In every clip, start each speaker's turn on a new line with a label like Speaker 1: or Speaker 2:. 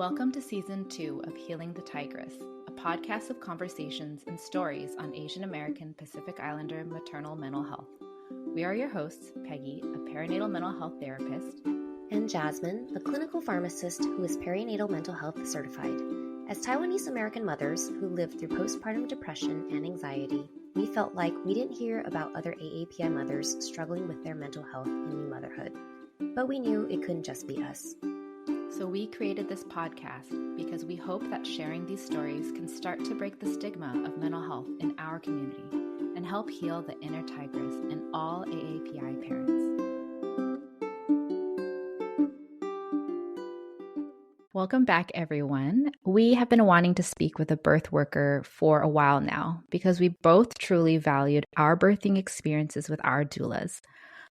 Speaker 1: Welcome to Season 2 of Healing the Tigress, a podcast of conversations and stories on Asian American Pacific Islander maternal mental health. We are your hosts, Peggy, a perinatal mental health therapist,
Speaker 2: and Jasmine, a clinical pharmacist who is perinatal mental health certified. As Taiwanese American mothers who lived through postpartum depression and anxiety, we felt like we didn't hear about other AAPI mothers struggling with their mental health in new motherhood. But we knew it couldn't just be us.
Speaker 1: So we created this podcast because we hope that sharing these stories can start to break the stigma of mental health in our community and help heal the inner tigress in all AAPI parents. Welcome back, everyone. We have been wanting to speak with a birth worker for a while now because we both truly valued our birthing experiences with our doulas.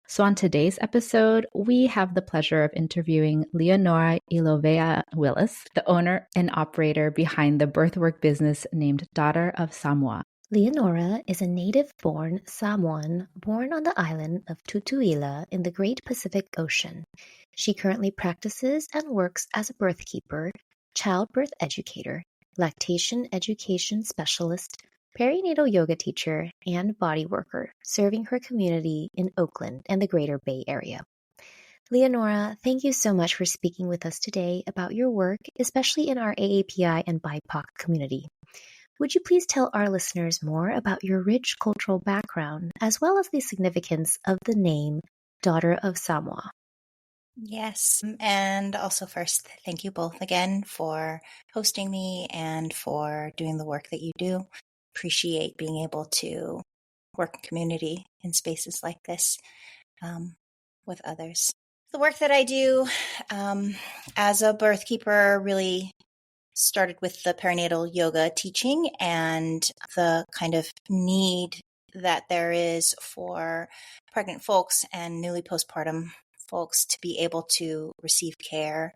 Speaker 1: So on today's episode, we have the pleasure of interviewing Leonora Ilovea Willis, the owner and operator behind the birthwork business named Daughter of Samoa.
Speaker 2: Leonora is a native-born Samoan born on the island of Tutuila in the Great Pacific Ocean. She currently practices and works as a birthkeeper, childbirth educator, lactation education specialist, perinatal yoga teacher, and bodyworker, serving her community in Oakland and the Greater Bay Area. Leonora, thank you so much for speaking with us today about your work, especially in our AAPI and BIPOC community. Would you please tell our listeners more about your rich cultural background, as well as the significance of the name Daughter of Samoa?
Speaker 3: Yes, and also first, thank you both again for hosting me and for doing the work that you do. Appreciate being able to work in community in spaces like this with others. The work that I do as a birthkeeper really started with the perinatal yoga teaching and the kind of need that there is for pregnant folks and newly postpartum folks to be able to receive care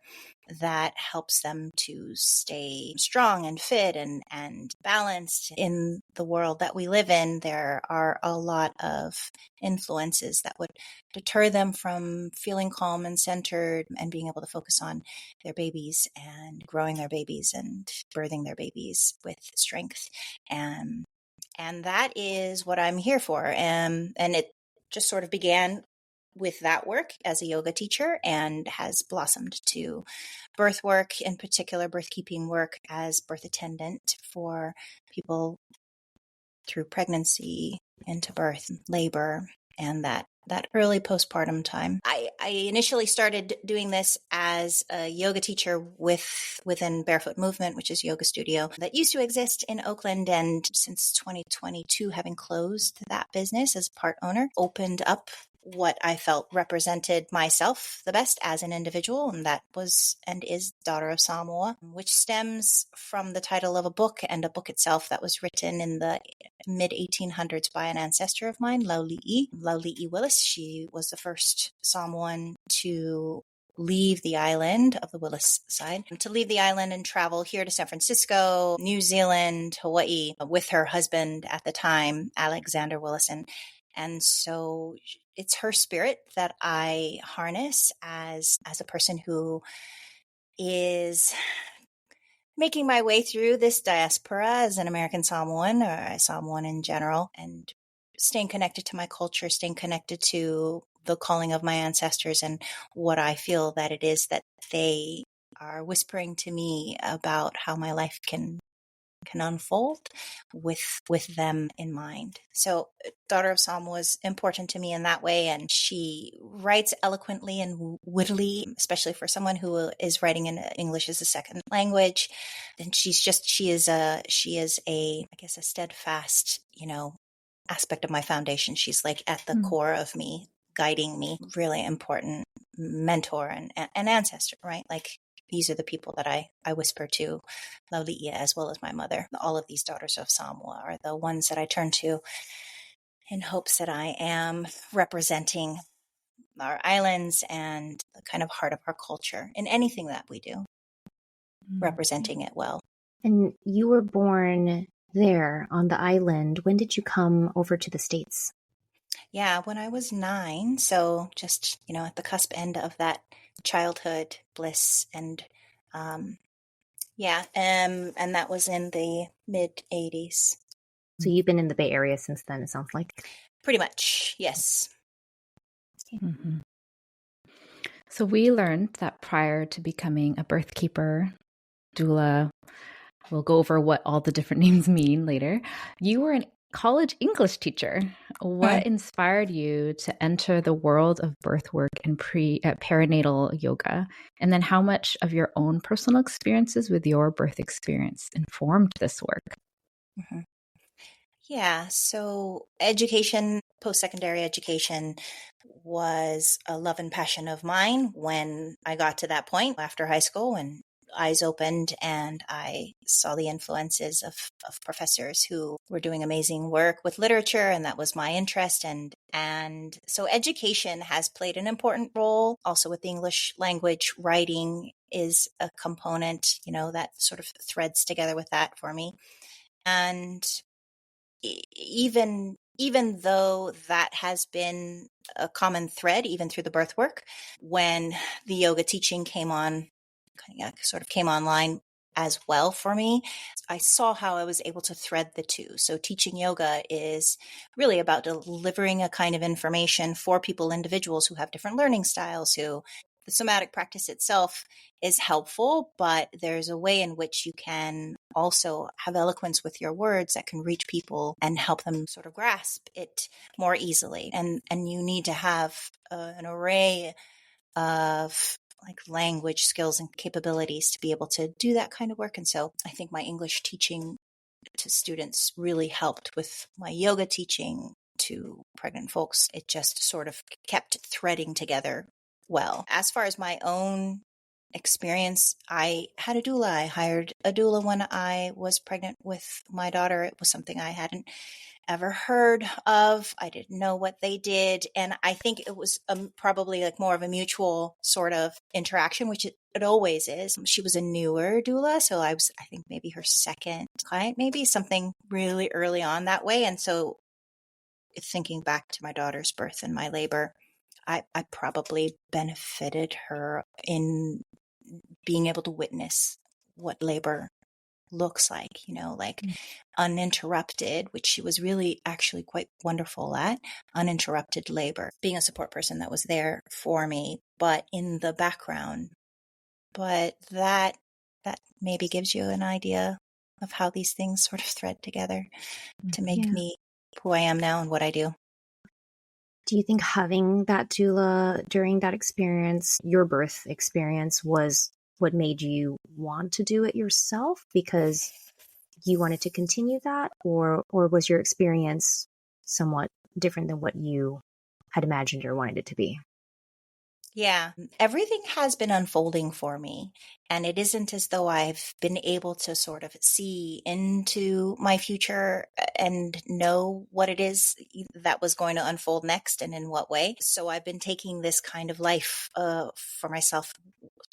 Speaker 3: that helps them to stay strong and fit and balanced in the world that we live in. There are a lot of influences that would deter them from feeling calm and centered and being able to focus on their babies and growing their babies and birthing their babies with strength. And that is what I'm here for. And it just sort of began with that work as a yoga teacher and has blossomed to birth work, in particular birthkeeping work as birth attendant for people through pregnancy into birth, labor, and that early postpartum time. I initially started doing this as a yoga teacher within Barefoot Movement, which is a yoga studio that used to exist in Oakland. And since 2022, having closed that business as part owner, opened up what I felt represented myself the best as an individual, and that was and is Daughter of Samoa, which stems from the title of a book and a book itself that was written in the mid-1800s by an ancestor of mine, Lauli'i Willis. She was the first Samoan to leave the island of the Willis side, to leave the island and travel here to San Francisco, New Zealand, Hawaii, with her husband at the time, Alexander Willis. And so it's her spirit that I harness as a person who is making my way through this diaspora as an American Samoan or a Samoan in general, and staying connected to my culture, staying connected to the calling of my ancestors and what I feel that it is that they are whispering to me about how my life can unfold with them in mind. So Daughter of Samoa was important to me in that way. And she writes eloquently and wittily, especially for someone who is writing in English as a second language. And she is a, I guess, a steadfast, aspect of my foundation. She's like at the core of me, guiding me, really important mentor and ancestor, right? Like, these are the people that I whisper to, Lauli'i, as well as my mother. All of these daughters of Samoa are the ones that I turn to in hopes that I am representing our islands and the kind of heart of our culture in anything that we do, representing it well.
Speaker 2: And you were born there on the island. When did you come over to the States?
Speaker 3: Yeah, when I was 9, so just, at the cusp end of that childhood bliss and Yeah. And that was in the mid 80s.
Speaker 2: So you've been in the Bay Area since then, it sounds like.
Speaker 3: Pretty much. Yes.
Speaker 1: Mm-hmm. So we learned that prior to becoming a birthkeeper, doula, we'll go over what all the different names mean later, you were an college English teacher. What inspired you to enter the world of birthwork and perinatal yoga? And then how much of your own personal experiences with your birth experience informed this work?
Speaker 3: Mm-hmm. Yeah. So education, post-secondary education was a love and passion of mine when I got to that point after high school, and eyes opened and I saw the influences of professors who were doing amazing work with literature, and that was my interest. And so education has played an important role also with the English language. Writing is a component, that sort of threads together with that for me. And even though that has been a common thread even through the birth work, when the yoga teaching came online as well for me, I saw how I was able to thread the two. So teaching yoga is really about delivering a kind of information for individuals who have different learning styles, who the somatic practice itself is helpful, but there's a way in which you can also have eloquence with your words that can reach people and help them sort of grasp it more easily. And you need to have an array of language skills and capabilities to be able to do that kind of work. And so I think my English teaching to students really helped with my yoga teaching to pregnant folks. It just sort of kept threading together well. As far as my own experience, I had a doula. I hired a doula when I was pregnant with my daughter. It was something I hadn't ever heard of. I didn't know what they did. And I think it was probably more of a mutual sort of interaction, which it always is. She was a newer doula. So I think maybe her second client, maybe something really early on that way. And so thinking back to my daughter's birth and my labor, I probably benefited her in being able to witness what labor looks like, uninterrupted, which she was really actually quite wonderful at, uninterrupted labor, being a support person that was there for me, but in the background. But that maybe gives you an idea of how these things sort of thread together to make me who I am now and what I do.
Speaker 2: Do you think having that doula during that experience, your birth experience, was what made you want to do it yourself because you wanted to continue that, or was your experience somewhat different than what you had imagined or wanted it to be?
Speaker 3: Yeah, everything has been unfolding for me, and it isn't as though I've been able to sort of see into my future and know what it is that was going to unfold next and in what way. So I've been taking this kind of life for myself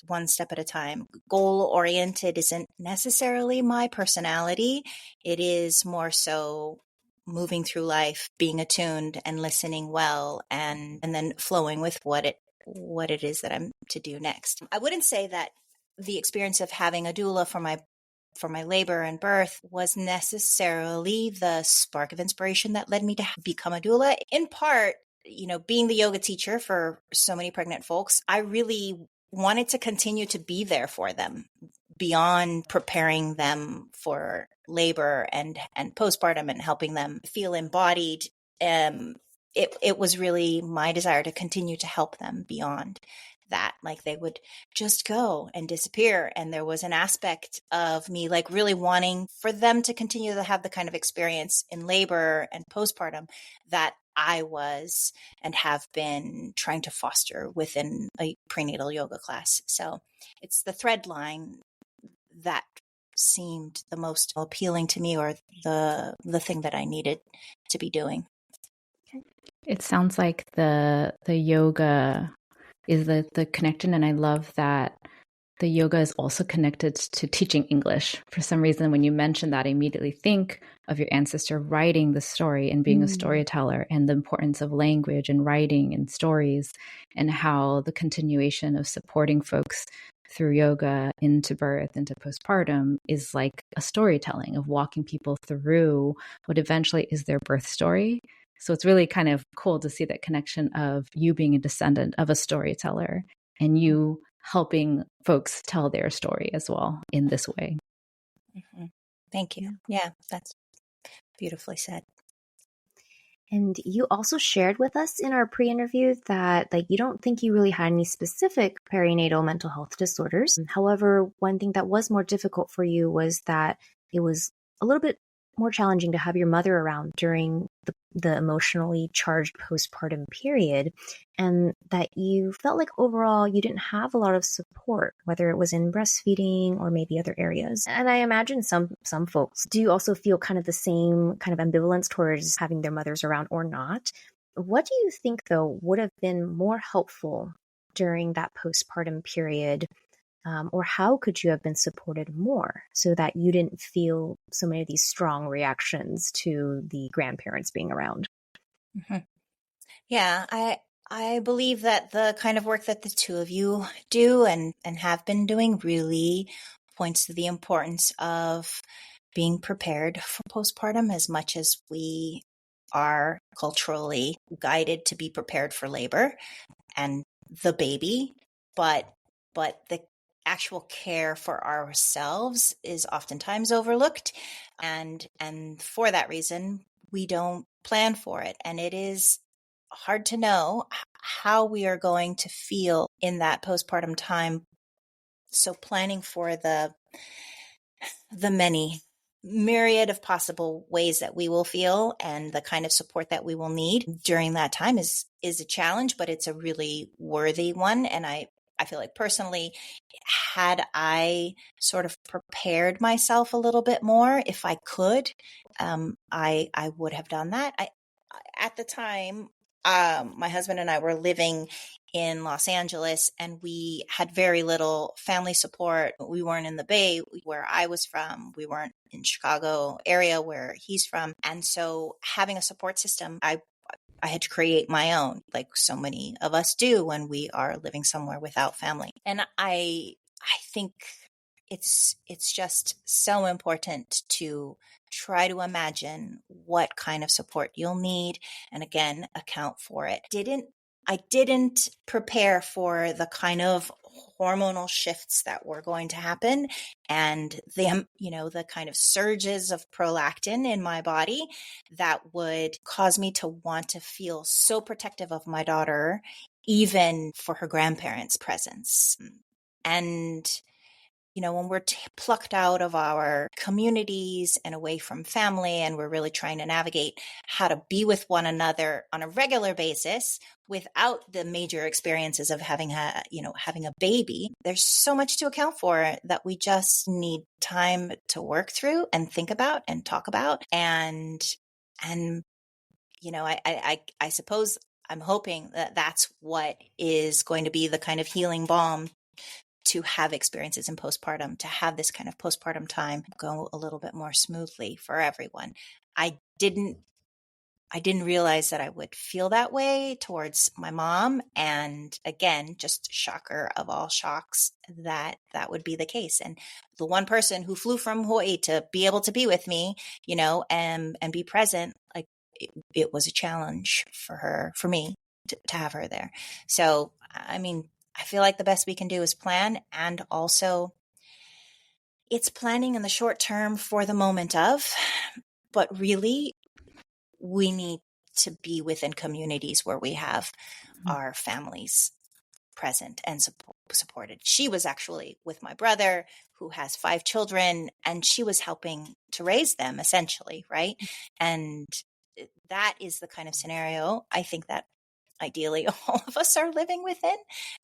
Speaker 3: one step at a time. Goal-oriented isn't necessarily my personality. It is more so moving through life, being attuned and listening well, and then flowing with what it is that I'm to do next. I wouldn't say that the experience of having a doula for my labor and birth was necessarily the spark of inspiration that led me to become a doula. In part, being the yoga teacher for so many pregnant folks, I really wanted to continue to be there for them beyond preparing them for labor and postpartum and helping them feel embodied. It was really my desire to continue to help them beyond that. They would just go and disappear. And there was an aspect of me really wanting for them to continue to have the kind of experience in labor and postpartum that I was and have been trying to foster within a prenatal yoga class. So it's the thread line that seemed the most appealing to me, or the thing that I needed to be doing.
Speaker 1: It sounds like the yoga is the connection, and I love that the yoga is also connected to teaching English. For some reason, when you mention that, I immediately think of your ancestor writing the story and being a storyteller, and the importance of language and writing and stories, and how the continuation of supporting folks through yoga into birth, into postpartum is like a storytelling of walking people through what eventually is their birth story. So it's really kind of cool to see that connection of you being a descendant of a storyteller and you helping folks tell their story as well in this way.
Speaker 3: Mm-hmm. Thank you. Yeah, that's beautifully said.
Speaker 2: And you also shared with us in our pre-interview that you don't think you really had any specific perinatal mental health disorders. However, one thing that was more difficult for you was that it was a little bit more challenging to have your mother around during the emotionally charged postpartum period, and that you felt like overall you didn't have a lot of support, whether it was in breastfeeding or maybe other areas. And I imagine some folks do also feel kind of the same kind of ambivalence towards having their mothers around or not. What do you think, though, would have been more helpful during that postpartum period? Or how could you have been supported more so that you didn't feel so many of these strong reactions to the grandparents being around?
Speaker 3: Mm-hmm. Yeah, I believe that the kind of work that the two of you do and have been doing really points to the importance of being prepared for postpartum as much as we are culturally guided to be prepared for labor and the baby, but the actual care for ourselves is oftentimes overlooked, and for that reason we don't plan for it, and it is hard to know how we are going to feel in that postpartum time. So planning for the many myriad of possible ways that we will feel and the kind of support that we will need during that time is a challenge, but it's a really worthy one. And I feel like personally, had I sort of prepared myself a little bit more, if I could, I would have done that. At the time, my husband and I were living in Los Angeles, and we had very little family support. We weren't in the Bay where I was from. We weren't in Chicago area where he's from. And so having a support system, I had to create my own, like so many of us do when we are living somewhere without family. And I think it's just so important to try to imagine what kind of support you'll need and again account for it. I didn't prepare for the kind of hormonal shifts that were going to happen and the kind of surges of prolactin in my body that would cause me to want to feel so protective of my daughter, even for her grandparents' presence. And when we're plucked out of our communities and away from family, and we're really trying to navigate how to be with one another on a regular basis without the major experiences of having a baby, there's so much to account for that we just need time to work through and think about and talk about. And I suppose I'm hoping that that's what is going to be the kind of healing balm to have experiences in postpartum, to have this kind of postpartum time go a little bit more smoothly for everyone. I didn't realize that I would feel that way towards my mom. And again, just shocker of all shocks that would be the case. And the one person who flew from Hawaii to be able to be with me, and be present, like it was a challenge for me to have her there. So, I mean, I feel like the best we can do is plan, and also it's planning in the short term for the moment of, but really we need to be within communities where we have our families present and supported. She was actually with my brother who has 5 children, and she was helping to raise them essentially, right? And that is the kind of scenario I think that ideally all of us are living within,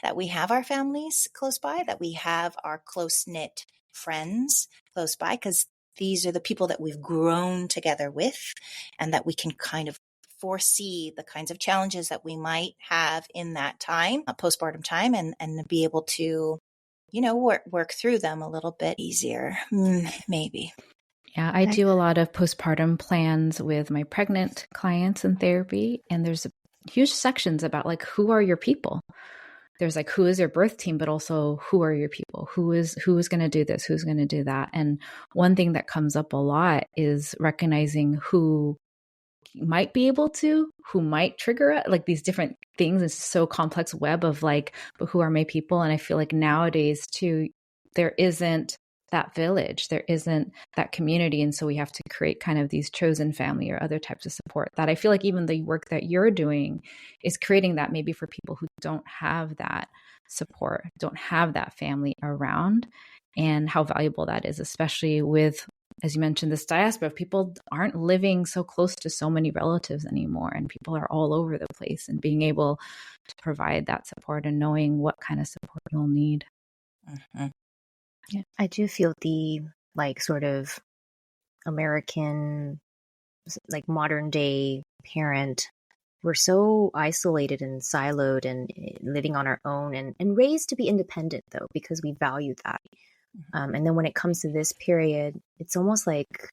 Speaker 3: that we have our families close by, that we have our close-knit friends close by, because these are the people that we've grown together with, and that we can kind of foresee the kinds of challenges that we might have in that time, postpartum time, and be able to, work through them a little bit easier, maybe.
Speaker 1: Yeah, I do a lot of postpartum plans with my pregnant clients in therapy, and there's huge sections about like, who are your people? there's like, who is your birth team, but also who are your people? Who is going to do this? Who's going to do that? And one thing that comes up a lot is recognizing who might be able to, who might trigger it, like these different things. It's so complex web of like, but who are my people? And I feel like nowadays too, there isn't that village, there isn't that community. And so we have to create kind of these chosen family or other types of support that I feel like even the work that you're doing is creating that maybe for people who don't have that support, don't have that family around, and how valuable that is, especially with, as you mentioned, this diaspora. People aren't living so close to so many relatives anymore, and people are all over the place, and being able to provide that support and knowing what kind of support you'll need.
Speaker 3: Mm-hmm.
Speaker 2: Yeah, I do feel the like sort of American, like modern day parent. We're so isolated and siloed and living on our own and raised to be independent though, because we value that. And then when it comes to this period, it's almost like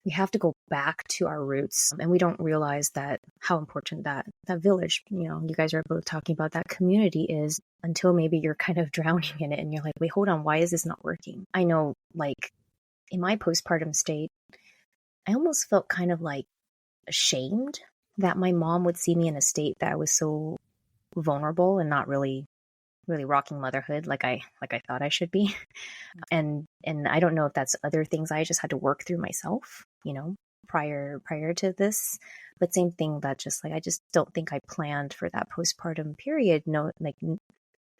Speaker 2: we have to go back to our roots, and we don't realize that how important that village, you guys are both talking about, that community is, until maybe you're kind of drowning in it and you're like, wait, hold on, why is this not working? I know, like in my postpartum state, I almost felt kind of like ashamed that my mom would see me in a state that I was so vulnerable and not really rocking motherhood like I thought I should be. And I don't know if that's other things I just had to work through myself, prior to this. But same thing, that just like, I just don't think I planned for that postpartum period. No, like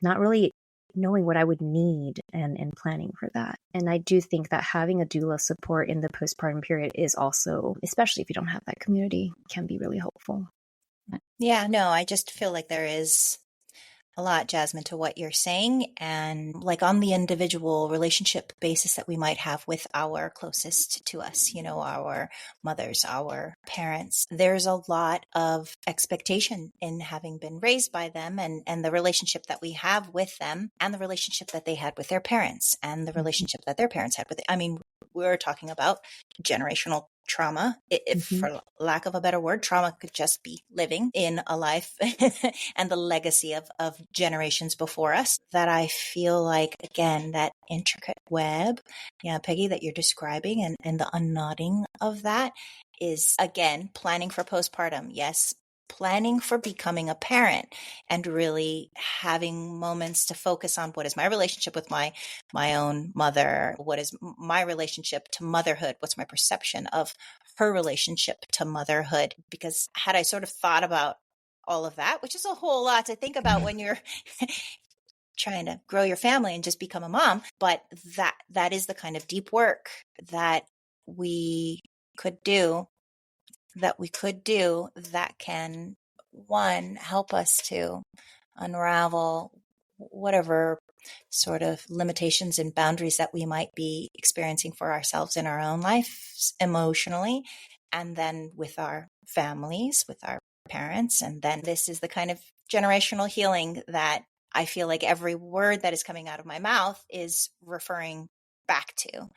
Speaker 2: not really knowing what I would need and planning for that. And I do think that having a doula support in the postpartum period is also, especially if you don't have that community, can be really helpful.
Speaker 3: Yeah, no, I just feel like there is a lot, Jasmine, to what you're saying. And like on the individual relationship basis that we might have with our closest to us, our mothers, our parents, there's a lot of expectation in having been raised by them, and the relationship that we have with them, and the relationship that they had with their parents, and the relationship that their parents had with it. I mean, we're talking about generational trauma. If, for lack of a better word, trauma could just be living in a life and the legacy of generations before us, that I feel like, again, that intricate web, yeah, Peggy, that you're describing, and the unknotting of that is, again, planning for postpartum. Yes, planning for becoming a parent, and really having moments to focus on, what is my relationship with my own mother? What is my relationship to motherhood? What's my perception of her relationship to motherhood? Because had I sort of thought about all of that, which is a whole lot to think about when you're trying to grow your family and just become a mom, but that is the kind of deep work that we could do that can, one, help us to unravel whatever sort of limitations and boundaries that we might be experiencing for ourselves in our own lives emotionally, and then with our families, with our parents. And then this is the kind of generational healing that I feel like every word that is coming out of my mouth is referring back to.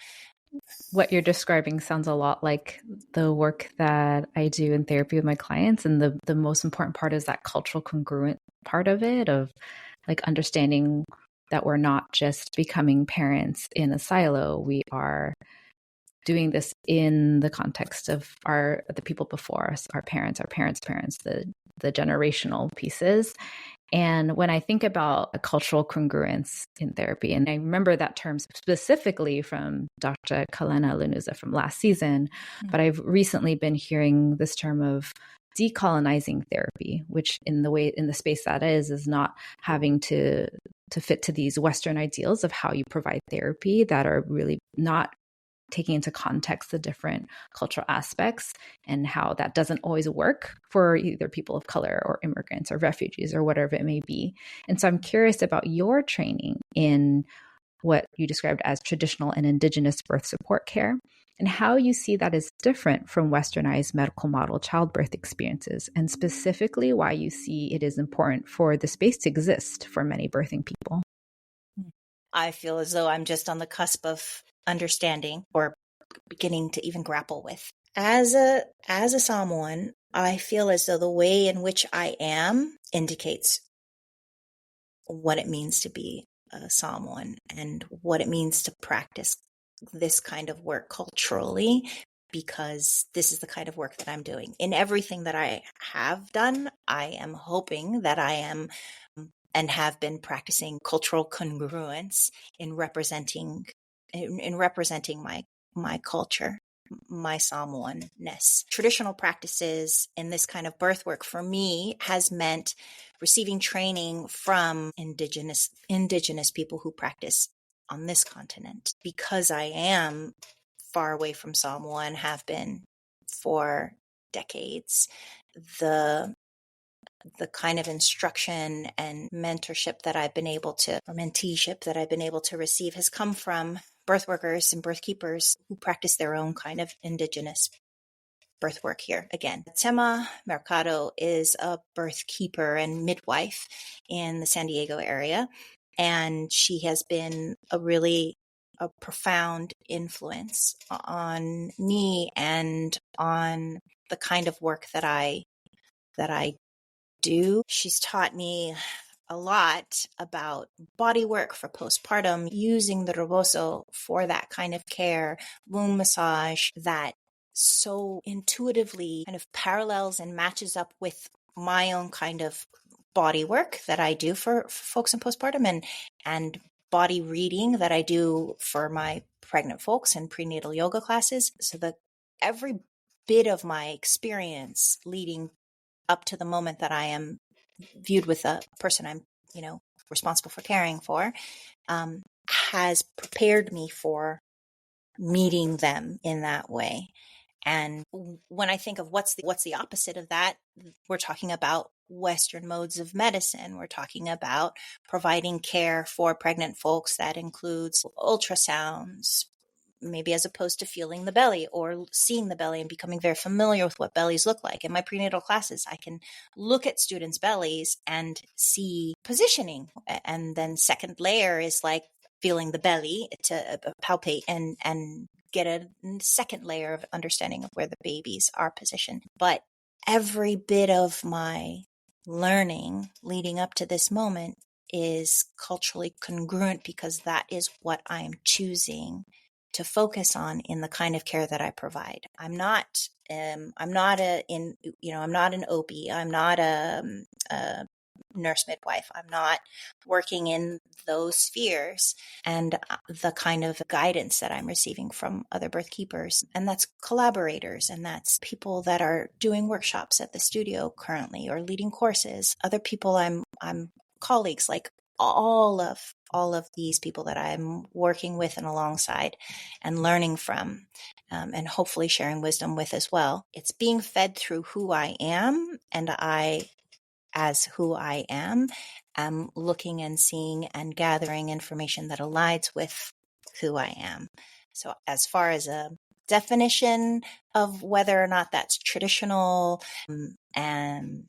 Speaker 1: What you're describing sounds a lot like the work that I do in therapy with my clients. And the most important part is that cultural congruent part of it, of like understanding that we're not just becoming parents in a silo. We are doing this in the context of the people before us, our parents, the generational pieces. And when I think about a cultural congruence in therapy, and I remember that term specifically from Dr. Kalena Lanuza from last season, but I've recently been hearing this term of decolonizing therapy, which in the space that is not having to fit to these Western ideals of how you provide therapy that are really not taking into context the different cultural aspects, and how that doesn't always work for either people of color or immigrants or refugees or whatever it may be. And so I'm curious about your training in what you described as traditional and indigenous birth support care, and how you see that is different from westernized medical model childbirth experiences, and specifically why you see it is important for the space to exist for many birthing people.
Speaker 3: I feel as though I'm just on the cusp of understanding, or beginning to even grapple with. As a Samoan, I feel as though the way in which I am indicates what it means to be a Samoan and what it means to practice this kind of work culturally, because this is the kind of work that I'm doing. In everything that I have done, I am hoping that I am and have been practicing cultural congruence in representing my culture, my Samoanness. Traditional practices in this kind of birth work for me has meant receiving training from indigenous people who practice on this continent. Because I am far away from Samoa and have been for decades, the kind of instruction and mentorship that I've been able to, or menteeship that I've been able to receive, has come from birth workers and birthkeepers who practice their own kind of indigenous birth work here. Again, Tema Mercado is a birthkeeper and midwife in the San Diego area, and she has been a profound influence on me and on the kind of work that I do. She's taught me a lot about bodywork for postpartum, using the rebozo for that kind of care, womb massage that so intuitively kind of parallels and matches up with my own kind of body work that I do for folks in postpartum, and body reading that I do for my pregnant folks in prenatal yoga classes. So that every bit of my experience leading up to the moment that I am viewed with a person I'm, responsible for caring for, has prepared me for meeting them in that way. And when I think of what's the opposite of that, we're talking about Western modes of medicine. We're talking about providing care for pregnant folks that includes ultrasounds, maybe as opposed to feeling the belly or seeing the belly and becoming very familiar with what bellies look like. In my prenatal classes, I can look at students' bellies and see positioning. And then second layer is like feeling the belly to palpate and get a second layer of understanding of where the babies are positioned. But every bit of my learning leading up to this moment is culturally congruent, because that is what I'm choosing to focus on in the kind of care that I provide. I'm not an OB. I'm not a nurse midwife. I'm not working in those spheres. And the kind of guidance that I'm receiving from other birth keepers, and that's collaborators, and that's people that are doing workshops at the studio currently or leading courses, other people I'm colleagues, like all of these people that I'm working with and alongside and learning from, and hopefully sharing wisdom with as well. It's being fed through who I am, and I, as who I am looking and seeing and gathering information that aligns with who I am. So as far as a definition of whether or not that's traditional, and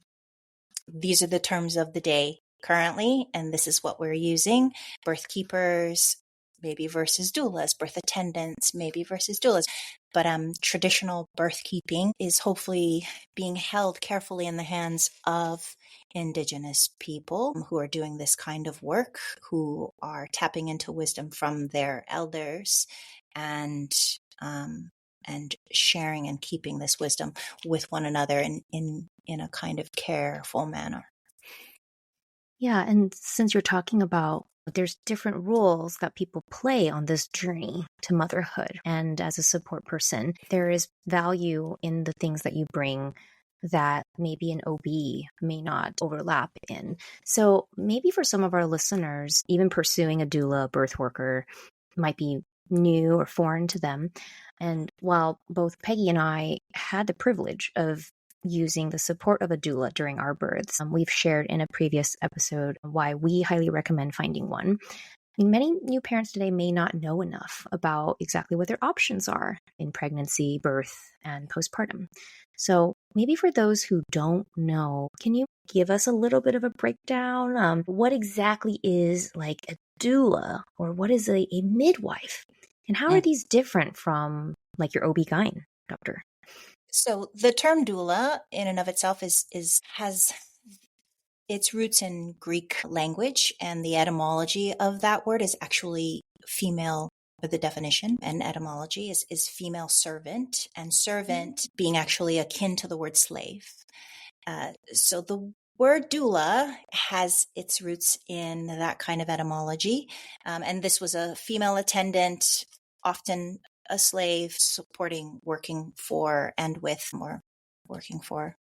Speaker 3: these are the terms of the day currently, and this is what we're using: birth keepers maybe versus doulas, birth attendants maybe versus doulas. But traditional birthkeeping is hopefully being held carefully in the hands of Indigenous people who are doing this kind of work, who are tapping into wisdom from their elders, and sharing and keeping this wisdom with one another in a kind of careful manner.
Speaker 2: Yeah, and since you're talking about there's different roles that people play on this journey to motherhood, and as a support person, there is value in the things that you bring that maybe an OB may not overlap in. So maybe for some of our listeners, even pursuing a doula, birth worker, might be new or foreign to them. And while both Peggy and I had the privilege of using the support of a doula during our births, we've shared in a previous episode why we highly recommend finding one. Many new parents today may not know enough about exactly what their options are in pregnancy, birth, and postpartum. So maybe for those who don't know, can you give us a little bit of a breakdown? What exactly is like a doula, or what is a midwife? And how are these different from like your OB-GYN doctor?
Speaker 3: So the term doula in and of itself has its roots in Greek language, and the etymology of that word is actually female. The definition and etymology is female servant, and servant being actually akin to the word slave. So the word doula has its roots in that kind of etymology. And this was a female attendant, often a slave, supporting, working for, and with, more working for,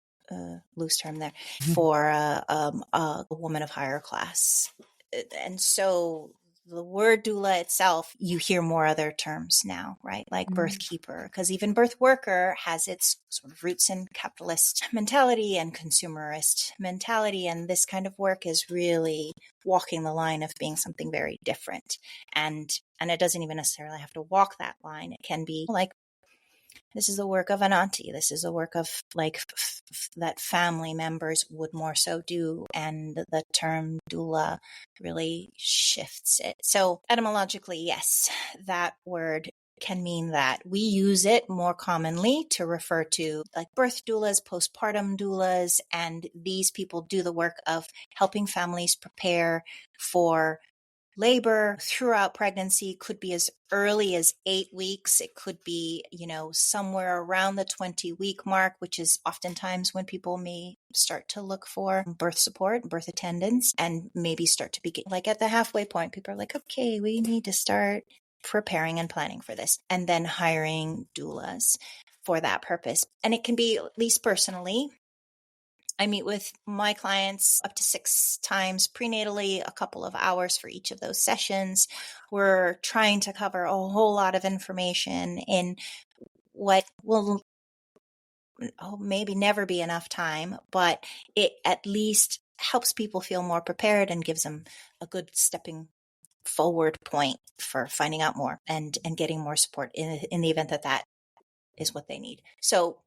Speaker 3: loose term there, for a woman of higher class. And so the word doula itself, you hear more other terms now, right? Like birthkeeper, because even birthworker has its sort of roots in capitalist mentality and consumerist mentality. And this kind of work is really walking the line of being something very different. And it doesn't even necessarily have to walk that line. It can be like, this is the work of an auntie. This is a work of like that family members would more so do. And the term doula really shifts it. So etymologically, yes, that word can mean that. We use it more commonly to refer to like birth doulas, postpartum doulas, and these people do the work of helping families prepare for labor throughout pregnancy. Could be as early as 8 weeks. It could be, somewhere around the 20-week mark, which is oftentimes when people may start to look for birth support, birth attendance, and maybe start to begin like at the halfway point. People are like, okay, we need to start preparing and planning for this, and then hiring doulas for that purpose. And it can be, at least personally, I meet with my clients up to 6 times prenatally, a couple of hours for each of those sessions. We're trying to cover a whole lot of information in what will maybe never be enough time, but it at least helps people feel more prepared and gives them a good stepping forward point for finding out more and getting more support in the event that is what they need. So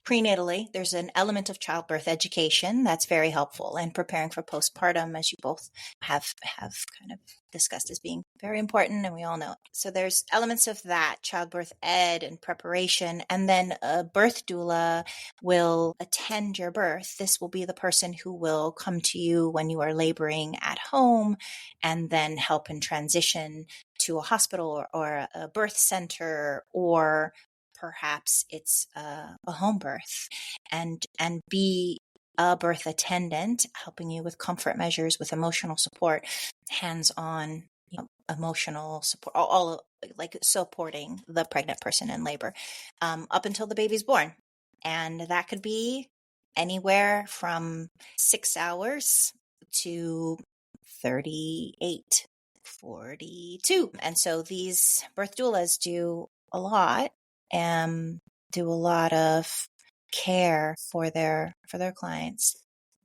Speaker 3: prenatally, there's an element of childbirth education that's very helpful, and preparing for postpartum, as you both have kind of discussed as being very important, and we all know it. So there's elements of that, childbirth ed and preparation, and then a birth doula will attend your birth. This will be the person who will come to you when you are laboring at home and then help in transition to a hospital or a birth center, or perhaps it's a home birth, and be a birth attendant, helping you with comfort measures, with emotional support, hands-on, emotional support, all like supporting the pregnant person in labor up until the baby's born. And that could be anywhere from 6 hours to 38, 42. And so these birth doulas do a lot, do a lot of care for their clients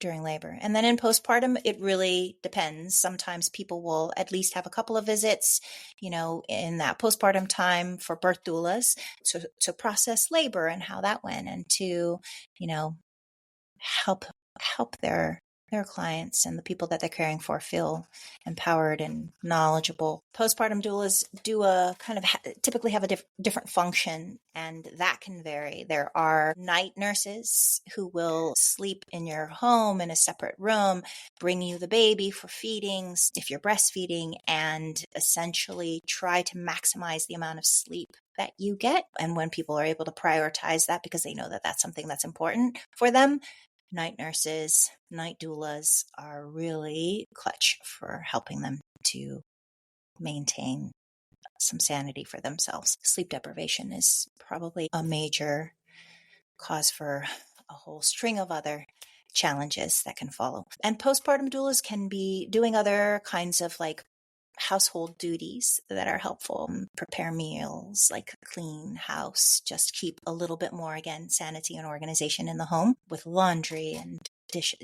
Speaker 3: during labor. And then in postpartum, it really depends. Sometimes people will at least have a couple of visits, in that postpartum time for birth doulas to process labor and how that went, and to, help their clients and the people that they're caring for feel empowered and knowledgeable. Postpartum doulas do typically have a different function, and that can vary. There are night nurses who will sleep in your home in a separate room, bring you the baby for feedings if you're breastfeeding, and essentially try to maximize the amount of sleep that you get. And when people are able to prioritize that because they know that that's something that's important for them, night nurses, night doulas are really clutch for helping them to maintain some sanity for themselves. Sleep deprivation is probably a major cause for a whole string of other challenges that can follow. And postpartum doulas can be doing other kinds of like household duties that are helpful. Prepare meals, like clean house, just keep a little bit more, again, sanity and organization in the home with laundry and dishes,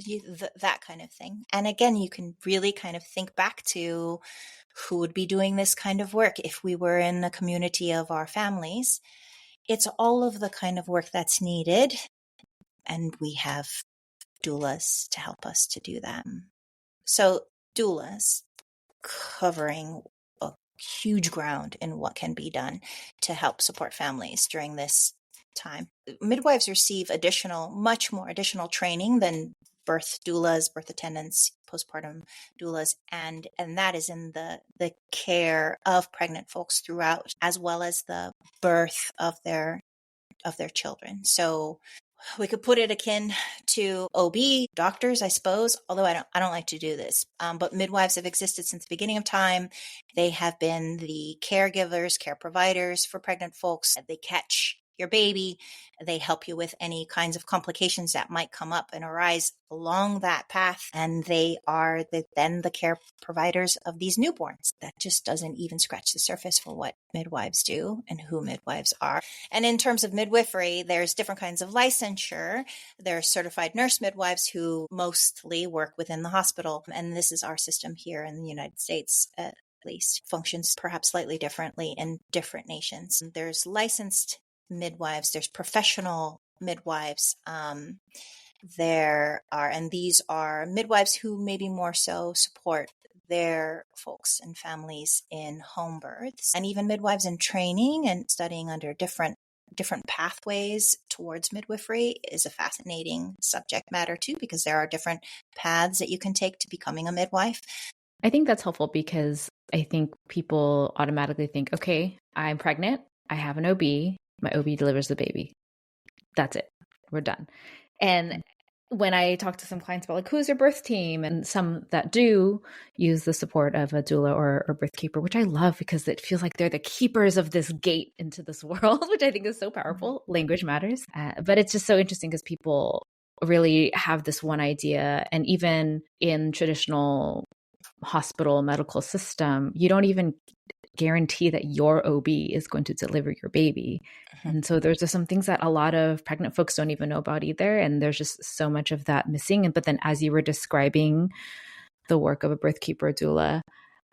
Speaker 3: that kind of thing. And again, you can really kind of think back to who would be doing this kind of work if we were in a community of our families. It's all of the kind of work that's needed, and we have doulas to help us to do that. So doulas covering a huge ground in what can be done to help support families during this time. Midwives receive much more additional training than birth doulas, birth attendants, postpartum doulas, and that is in the care of pregnant folks throughout, as well as the birth of their children. So we could put it akin to OB doctors, I suppose, although I don't like to do this. But midwives have existed since the beginning of time. They have been the caregivers, care providers for pregnant folks. They catch your baby. They help you with any kinds of complications that might come up and arise along that path. And they are then the care providers of these newborns. That just doesn't even scratch the surface for what midwives do and who midwives are. And in terms of midwifery, there's different kinds of licensure. There are certified nurse midwives who mostly work within the hospital. And this is our system here in the United States, at least. Functions perhaps slightly differently in different nations. There's licensed midwives, there's professional midwives. And these are midwives who maybe more so support their folks and families in home births, and even midwives in training and studying under different pathways towards midwifery is a fascinating subject matter too, because there are different paths that you can take to becoming a midwife.
Speaker 1: I think that's helpful because I think people automatically think, okay, I'm pregnant, I have an OB, my OB delivers the baby. That's it. We're done. And when I talk to some clients about like, who's your birth team? And some that do use the support of a doula or birthkeeper, which I love because it feels like they're the keepers of this gate into this world, which I think is so powerful. Language matters. But it's just so interesting because people really have this one idea. And even in traditional hospital medical system, you don't even guarantee that your OB is going to deliver your baby. And so there's just some things that a lot of pregnant folks don't even know about either. And there's just so much of that missing. But then as you were describing the work of a birthkeeper doula,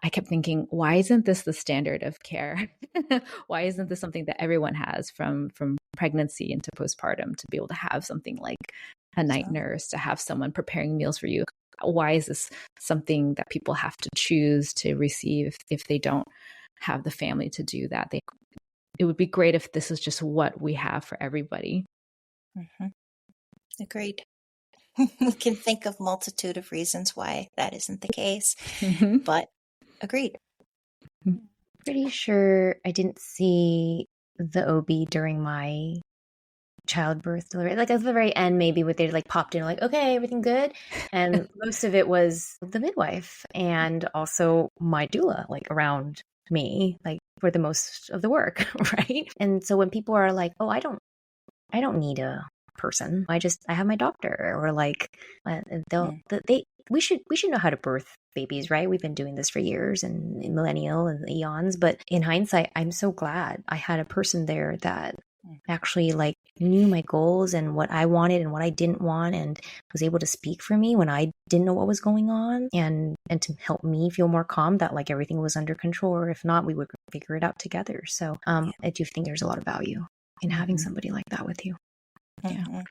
Speaker 1: I kept thinking, why isn't this the standard of care? Why isn't this something that everyone has from pregnancy into postpartum, to be able to have something like a night nurse, to have someone preparing meals for you? Why is this something that people have to choose to receive if they don't have the family to do that? It would be great if this is just what we have for everybody.
Speaker 3: Agreed. We can think of multitude of reasons why that isn't the case, but agreed.
Speaker 2: Pretty sure I didn't see the OB during my childbirth delivery, like at the very end, maybe what they like popped in, like, okay, everything good. And most of it was the midwife and also my doula, like around me, like for the most of the work, right? And so when people are like, oh, I don't need a person, I have my doctor, or like we should know how to birth babies, right? We've been doing this for years and millennial and eons. But in hindsight, I'm so glad I had a person there that actually like knew my goals and what I wanted and what I didn't want, and was able to speak for me when I didn't know what was going on, and to help me feel more calm that like everything was under control, or if not, we would figure it out together. So I do think there's a lot of value in having somebody like that with you.
Speaker 3: Yeah,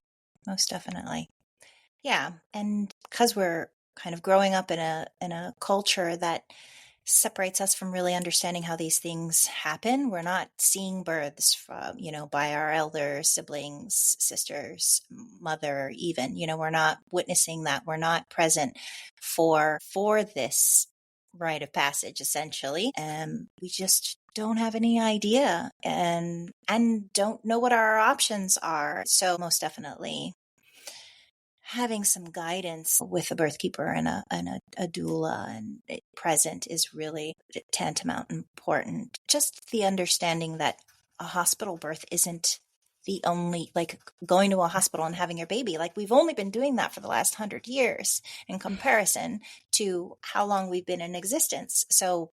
Speaker 3: most definitely. Yeah, and because we're kind of growing up in a culture that separates us from really understanding how these things happen. We're not seeing births from, by our elders, siblings, sisters, mother, even, we're not witnessing that. We're not present for this rite of passage, essentially. And we just don't have any idea and don't know what our options are. So most definitely having some guidance with a birthkeeper and a doula and present is really tantamount important. Just the understanding that a hospital birth isn't the only, like going to a hospital and having your baby. Like we've only been doing that for the last 100 years in comparison to how long we've been in existence. So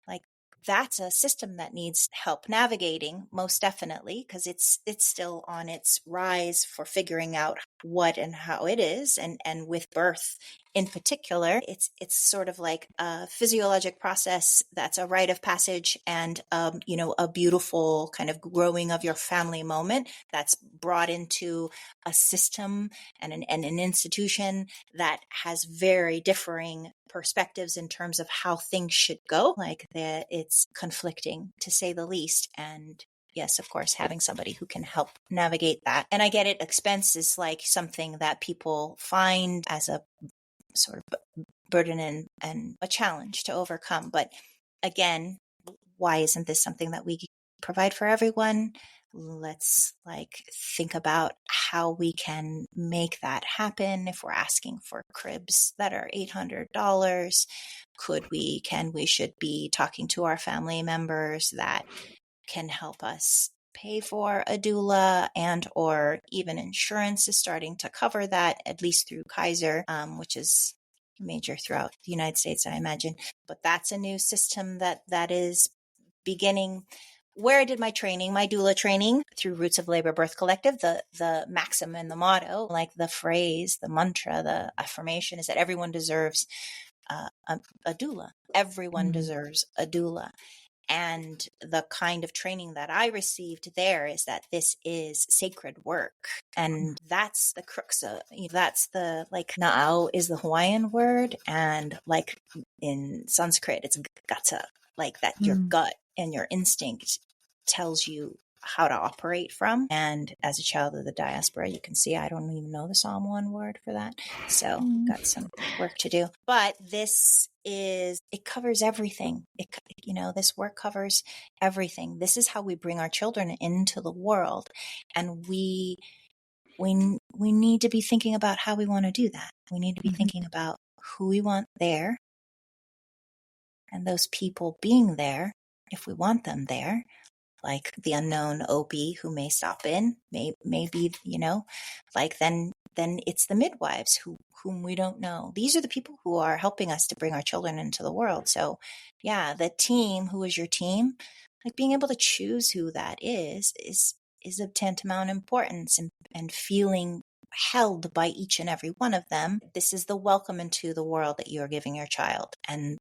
Speaker 3: like that's a system that needs help navigating, most definitely, because it's still on its rise for figuring out what and how it is. And with birth in particular, it's sort of like a physiologic process that's a rite of passage and, a beautiful kind of growing of your family moment that's brought into a system and an institution that has very differing perspectives in terms of how things should go. Like that it's conflicting, to say the least. And yes, of course, having somebody who can help navigate that. And I get it. Expense is like something that people find as a sort of burden and a challenge to overcome. But again, why isn't this something that we provide for everyone? Let's think about how we can make that happen. If we're asking for cribs that are $800, should be talking to our family members that can help us pay for a doula, and or even insurance is starting to cover that, at least through Kaiser, which is major throughout the United States, I imagine. But that's a new system that is beginning. Where I did my training, my doula training through Roots of Labor Birth Collective, the maxim and the motto, like the phrase, the mantra, the affirmation is that everyone deserves a doula. Everyone deserves a doula. And the kind of training that I received there is that this is sacred work. And that's the crux of, that's the, na'au is the Hawaiian word. And in Sanskrit, it's gata, that your gut and your instinct tells you how to operate from. And as a child of the diaspora, you can see I don't even know the Samoan word for that. So got some work to do. But it covers everything. This work covers everything. This is how we bring our children into the world. And we need to be thinking about how we want to do that. We need to be thinking about who we want there, and those people being there, if we want them there, like the unknown OB who may stop in, maybe, then it's the midwives whom we don't know. These are the people who are helping us to bring our children into the world. So yeah, the team, who is your team, being able to choose who that is of tantamount importance, and feeling held by each and every one of them. This is the welcome into the world that you're giving your child. And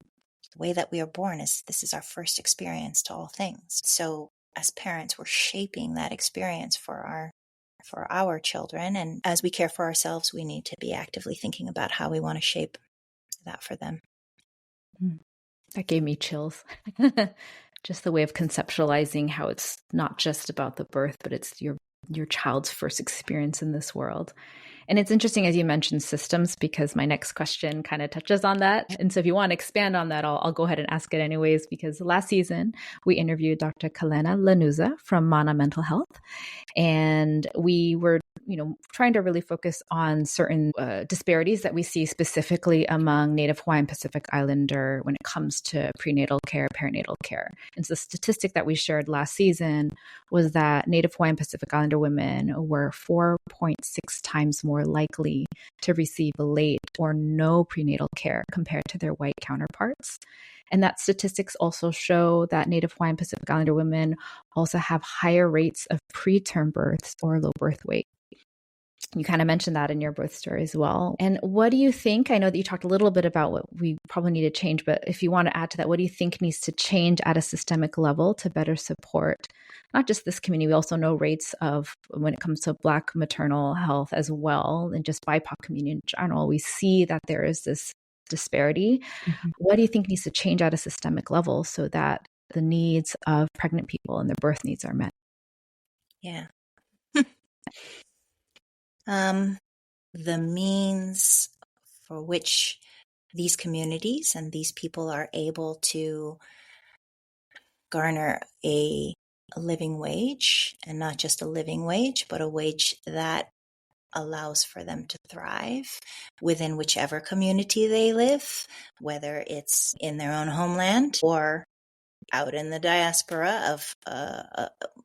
Speaker 3: the way that we are born this is our first experience to all things. So as parents, we're shaping that experience for our children. And as we care for ourselves, we need to be actively thinking about how we want to shape that for them.
Speaker 1: That gave me chills. Just the way of conceptualizing how it's not just about the birth, but it's your child's first experience in this world. And it's interesting, as you mentioned, systems, because my next question kind of touches on that. And so if you want to expand on that, I'll go ahead and ask it anyways, because last season we interviewed Dr. Kalena Lanuza from Mana Mental Health. And we were, trying to really focus on certain disparities that we see specifically among Native Hawaiian Pacific Islander when it comes to prenatal care, perinatal care. And so the statistic that we shared last season was that Native Hawaiian Pacific Islander women were 4.6 times more likely to receive late or no prenatal care compared to their white counterparts. And that statistics also show that Native Hawaiian Pacific Islander women also have higher rates of preterm births or low birth weight. You kind of mentioned that in your birth story as well. And what do you think? I know that you talked a little bit about what we probably need to change, but if you want to add to that, what do you think needs to change at a systemic level to better support not just this community? We also know rates of, when it comes to Black maternal health as well, and just BIPOC community in general, we see that there is this disparity. What do you think needs to change at a systemic level so that the needs of pregnant people and their birth needs are met?
Speaker 3: Yeah. The means for which these communities and these people are able to garner a living wage, and not just a living wage, but a wage that allows for them to thrive within whichever community they live, whether it's in their own homeland or out in the diaspora of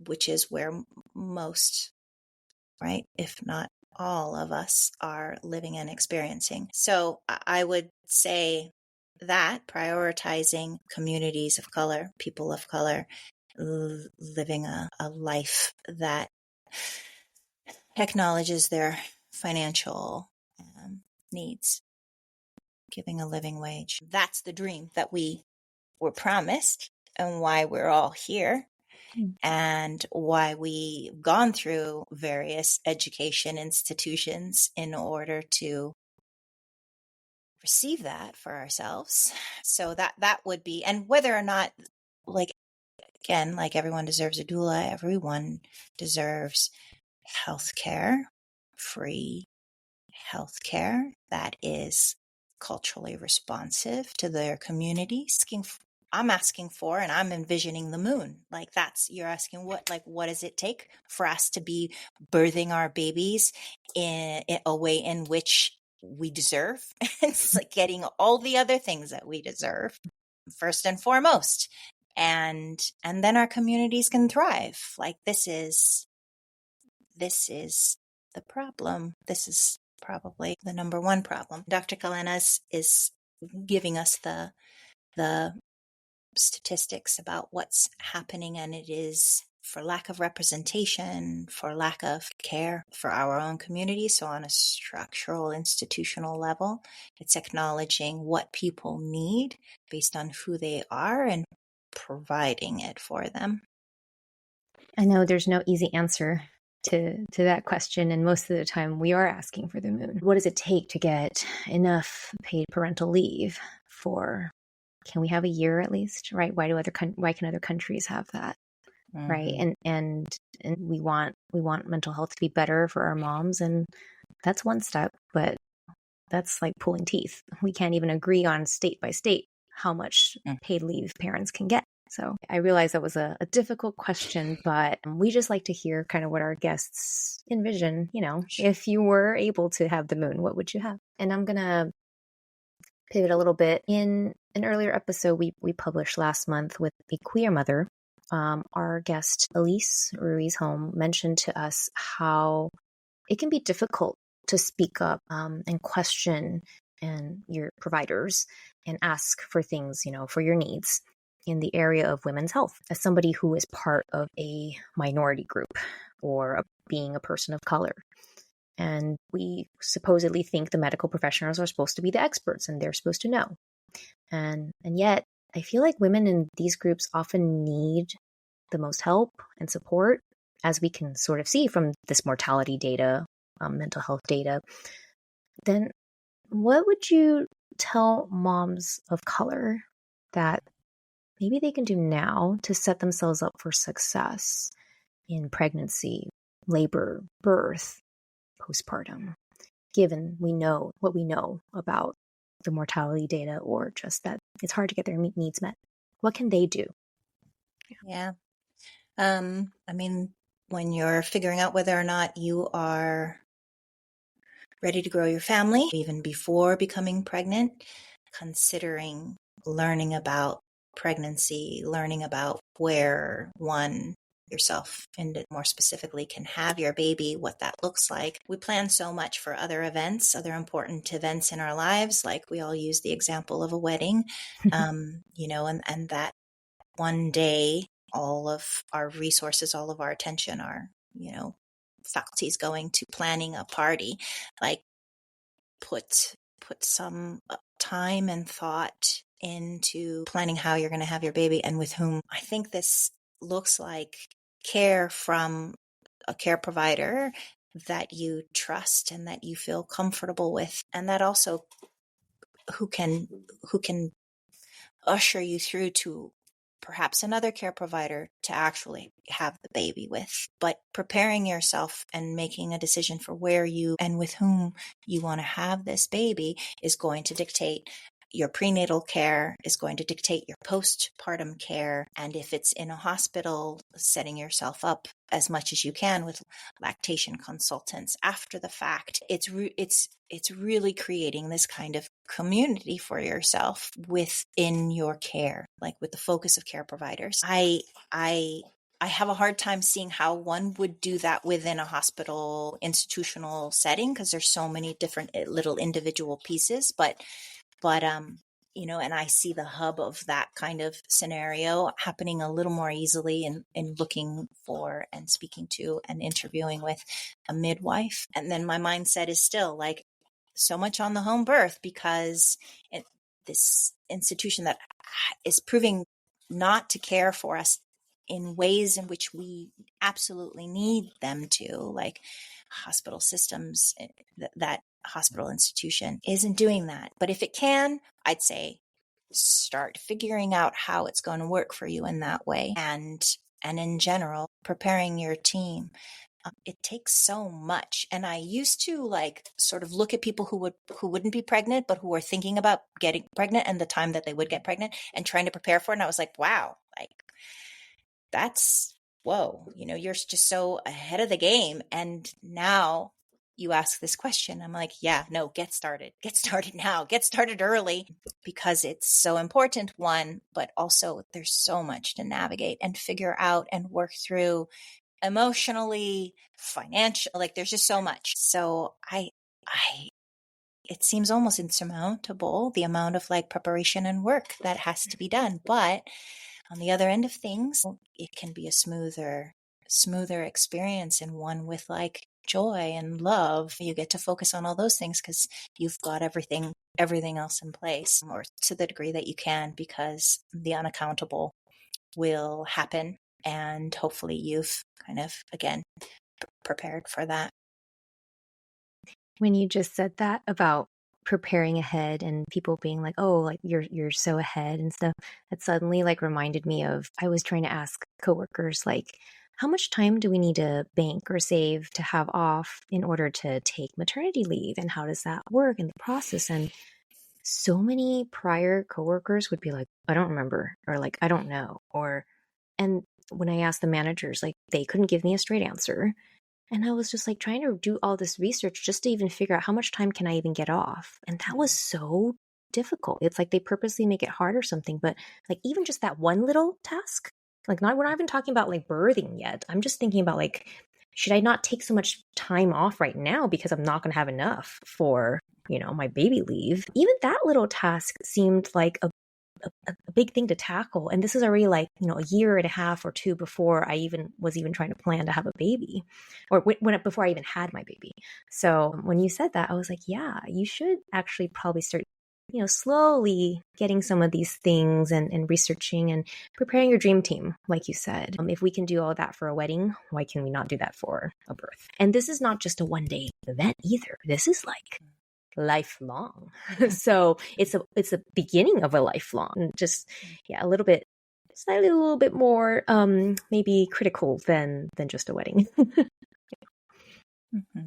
Speaker 3: which is where most, right, if not all of us are living and experiencing. So I would say that prioritizing communities of color, people of color, living a life that acknowledges their financial needs, giving a living wage. That's the dream that we were promised, and why we're all here. And why we've gone through various education institutions in order to receive that for ourselves. So that would be, and whether or not, again, like everyone deserves a doula, everyone deserves healthcare, free healthcare that is culturally responsive to their communities. I'm asking for, and I'm envisioning the moon. Like you're asking what does it take for us to be birthing our babies in a way in which we deserve? It's like getting all the other things that we deserve first and foremost. And then our communities can thrive. Like this is the problem. This is probably the number one problem. Dr. Kalenas is giving us the statistics about what's happening, and it is for lack of representation, for lack of care for our own community. So on a structural, institutional level, it's acknowledging what people need based on who they are and providing it for them.
Speaker 2: I know there's no easy answer to that question, and most of the time we are asking for the moon. What does it take to get enough paid parental leave for? Can we have a year at least? Right? Why can other countries have that? Mm-hmm. Right? And we want mental health to be better for our moms, and that's one step, but that's like pulling teeth. We can't even agree on state by state how much paid leave parents can get. So I realize that was a difficult question, but we just like to hear kind of what our guests envision. If you were able to have the moon, what would you have? And I'm going to pivot a little bit. In an earlier episode we published last month with a queer mother, our guest Elise Ruiz-Home mentioned to us how it can be difficult to speak up and question and your providers and ask for things, for your needs in the area of women's health. As somebody who is part of a minority group or being a person of color, and we supposedly think the medical professionals are supposed to be the experts and they're supposed to know. And yet, I feel like women in these groups often need the most help and support, as we can sort of see from this mortality data, mental health data. Then what would you tell moms of color that maybe they can do now to set themselves up for success in pregnancy, labor, birth, postpartum, given we know what we know about the mortality data, or just that it's hard to get their needs met? What can they do?
Speaker 3: Yeah. I mean, when you're figuring out whether or not you are ready to grow your family, even before becoming pregnant, considering learning about pregnancy, learning about where one yourself and more specifically can have your baby, what that looks like. We plan so much for other events, other important events in our lives. Like we all use the example of a wedding, and that one day, all of our resources, all of our attention, our, faculties going to planning a party. Like put some time and thought into planning how you're going to have your baby and with whom. I think this looks like care from a care provider that you trust and that you feel comfortable with, and that also who can usher you through to perhaps another care provider to actually have the baby with. But preparing yourself and making a decision for where you and with whom you want to have this baby is going to dictate your prenatal care, is going to dictate your postpartum care. And if it's in a hospital, setting yourself up as much as you can with lactation consultants after the fact. It's really creating this kind of community for yourself within your care, like with the focus of care providers. I have a hard time seeing how one would do that within a hospital institutional setting, because there's so many different little individual pieces, but and I see the hub of that kind of scenario happening a little more easily in looking for and speaking to and interviewing with a midwife. And then my mindset is still like so much on the home birth, because this institution that is proving not to care for us in ways in which we absolutely need them to, like hospital systems, that hospital institution isn't doing that. But if it can, I'd say start figuring out how it's going to work for you in that way. And in general, preparing your team. It takes so much. And I used to like sort of look at people who wouldn't be pregnant, but who were thinking about getting pregnant and the time that they would get pregnant and trying to prepare for it. And I was like, wow, like that's, whoa, you're just so ahead of the game. And now you ask this question. I'm like, yeah, no, get started now, get started early, because it's so important, one, but also there's so much to navigate and figure out and work through emotionally, financially, like there's just so much. So it seems almost insurmountable, the amount of like preparation and work that has to be done. But on the other end of things, it can be a smoother experience, and one with like joy and love. You get to focus on all those things because you've got everything else in place, or to the degree that you can, because the unaccountable will happen. And hopefully you've kind of, again, prepared for that.
Speaker 2: When you just said that about preparing ahead and people being like, oh, like you're so ahead and stuff, that suddenly like reminded me of, I was trying to ask coworkers, like, how much time do we need to bank or save to have off in order to take maternity leave? And how does that work in the process? And so many prior coworkers would be like, I don't remember, or like, I don't know. And when I asked the managers, like they couldn't give me a straight answer. And I was just like trying to do all this research just to even figure out how much time can I even get off. And that was so difficult. It's like they purposely make it hard or something. But like even just that one little task, like we're not even talking about like birthing yet. I'm just thinking about like, should I not take so much time off right now because I'm not going to have enough for, my baby leave? Even that little task seemed like a big thing to tackle. And this is already like, a year and a half or two before I even was trying to plan to have a baby, or before I even had my baby. So when you said that, I was like, yeah, you should actually probably start, slowly getting some of these things and researching and preparing your dream team, like you said. If we can do all that for a wedding, why can we not do that for a birth? And this is not just a one-day event either. This is like lifelong. So it's a beginning of a lifelong, just a little bit, slightly a little bit more maybe critical than just a wedding.
Speaker 1: Mm-hmm.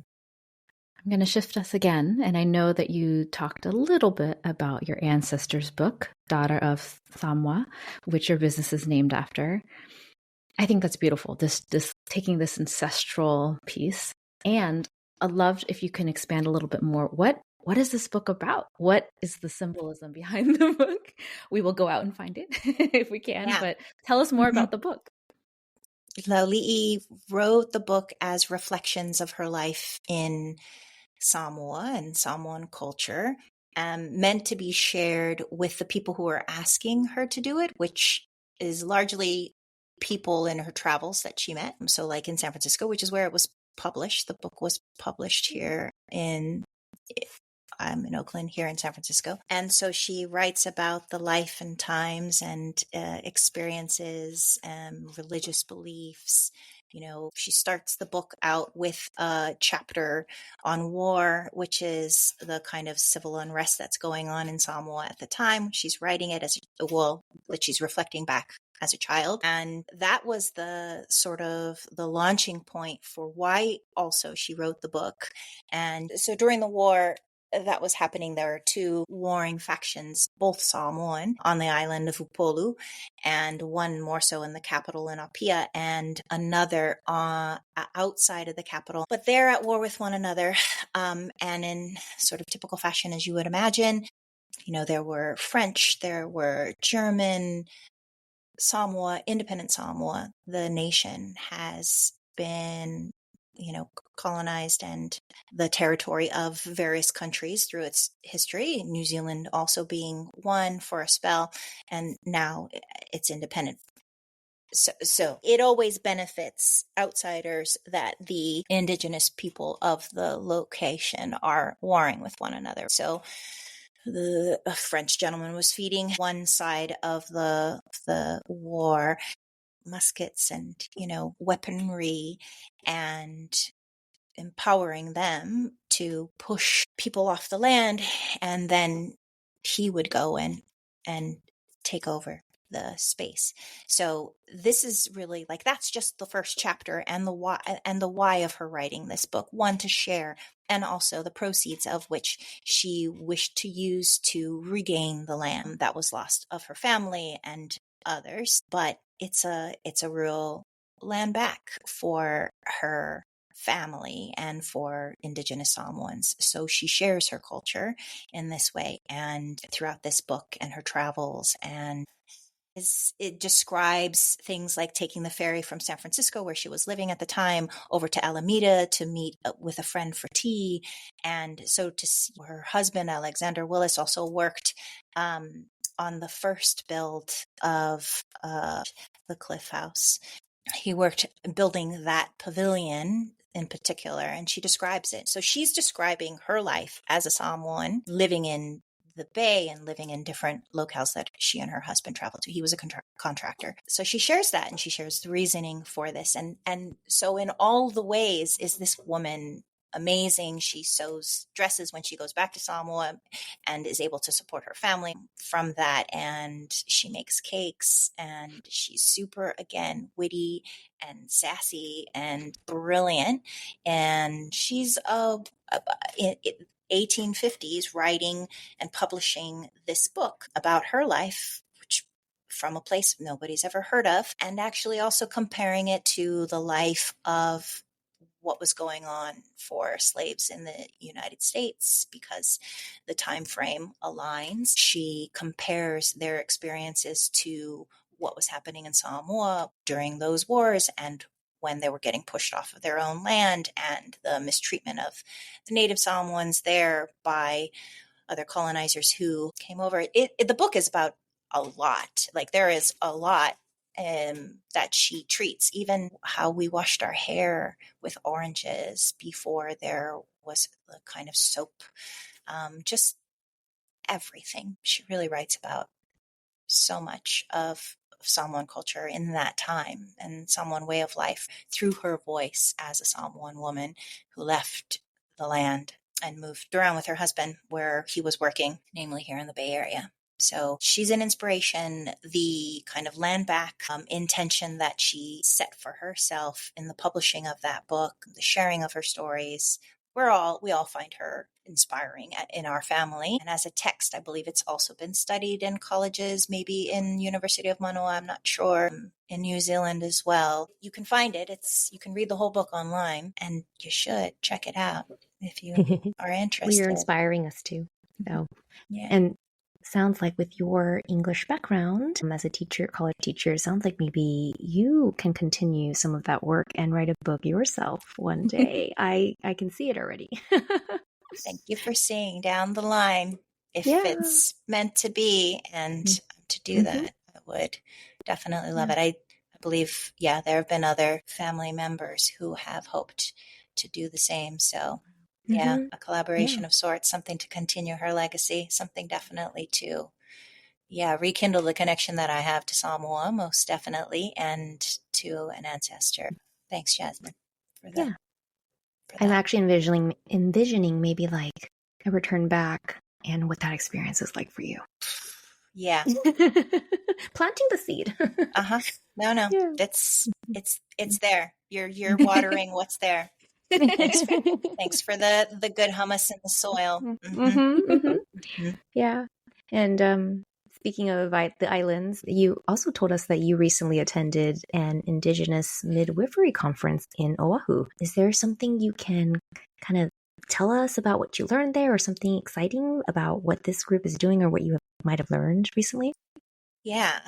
Speaker 1: I'm going to shift us again, and I know that you talked a little bit about your ancestor's book, Daughter of Samoa, which your business is named after. I think that's beautiful, this taking this ancestral piece. And I'd love if you can expand a little bit more. What is this book about? What is the symbolism behind the book? We will go out and find it if we can, but tell us more about the book.
Speaker 3: Lauli'i wrote the book as reflections of her life in Samoa and Samoan culture, meant to be shared with the people who are asking her to do it, which is largely people in her travels that she met. So like in San Francisco, which is where it was published. The book was published here I'm in Oakland, here in San Francisco. And so she writes about the life and times and experiences and religious beliefs. She starts the book out with a chapter on war, which is the kind of civil unrest that's going on in Samoa at the time. She's writing it that she's reflecting back as a child. And that was the sort of the launching point for why also she wrote the book. And so during the war that was happening, there were two warring factions, both Samoan on the island of Upolu, and one more so in the capital in Apia, and another outside of the capital. But they're at war with one another, and in sort of typical fashion, as you would imagine, there were French, there were German, Samoa, independent Samoa, the nation has been colonized and the territory of various countries through its history, New Zealand also being one for a spell, and now it's independent. So it always benefits outsiders that the indigenous people of the location are warring with one another. So a French gentleman was feeding one side of the war muskets and, weaponry, and empowering them to push people off the land. And then he would go and and take over the space. So this is really like, that's just the first chapter and the why of her writing this book. One, to share, and also the proceeds of which she wished to use to regain the land that was lost of her family and others. But it's a real land back for her family and for Indigenous Samoans. So she shares her culture in this way and throughout this book and her travels, and it describes things like taking the ferry from San Francisco, where she was living at the time, over to Alameda to meet with a friend for tea. And so to see her husband, Alexander Willis, also worked on the first build of the Cliff House. He worked building that pavilion in particular, and she describes it. So she's describing her life as a Samoan living in the Bay and living in different locales that she and her husband traveled to. He was a contractor. So she shares that, and she shares the reasoning for this. And so in all the ways is this woman amazing. She sews dresses when she goes back to Samoa and is able to support her family from that. And she makes cakes, and she's super, again, witty and sassy and brilliant. And she's 1850s writing and publishing this book about her life, which from a place nobody's ever heard of, and actually also comparing it to the life of what was going on for slaves in the United States, because the time frame aligns. She compares their experiences to what was happening in Samoa during those wars and when they were getting pushed off of their own land, and the mistreatment of the native Samoans there by other colonizers who came over. The book is about a lot. Like, there is a lot that she treats, even how we washed our hair with oranges before there was the kind of soap, just everything. She really writes about so much of Samoan culture in that time and Samoan way of life through her voice as a Samoan woman who left the land and moved around with her husband where he was working, namely here in the Bay Area. So she's an inspiration. The kind of land back intention that she set for herself in the publishing of that book, the sharing of her stories, we all find her inspiring in our family. And as a text, I believe it's also been studied in colleges, maybe in University of Manoa, I'm not sure, in New Zealand as well. You can find it. You can read the whole book online, and you should check it out if you are interested.
Speaker 2: Well, you're inspiring us too. So,
Speaker 3: yeah.
Speaker 2: And sounds like with your English background as a teacher, college teacher, sounds like maybe you can continue some of that work and write a book yourself one day. I can see it already.
Speaker 3: Thank you for seeing down the line. If it's meant to be and to do that, I would definitely love it. I believe, there have been other family members who have hoped to do the same. So a collaboration of sorts, something to continue her legacy, something definitely to, rekindle the connection that I have to Samoa, most definitely, and to an ancestor. Thanks, Jasmine, for that.
Speaker 2: Yeah. I'm actually envisioning maybe like a return back and what that experience is like for you.
Speaker 3: Yeah.
Speaker 2: Planting the seed.
Speaker 3: No. Yeah. It's there. You're watering what's there. Thanks for the good hummus in the soil.
Speaker 2: Yeah. And speaking of the islands, you also told us that you recently attended an Indigenous midwifery conference in Oahu. Is there something you can kind of tell us about what you learned there, or something exciting about what this group is doing or what you might have learned recently?
Speaker 3: Yeah.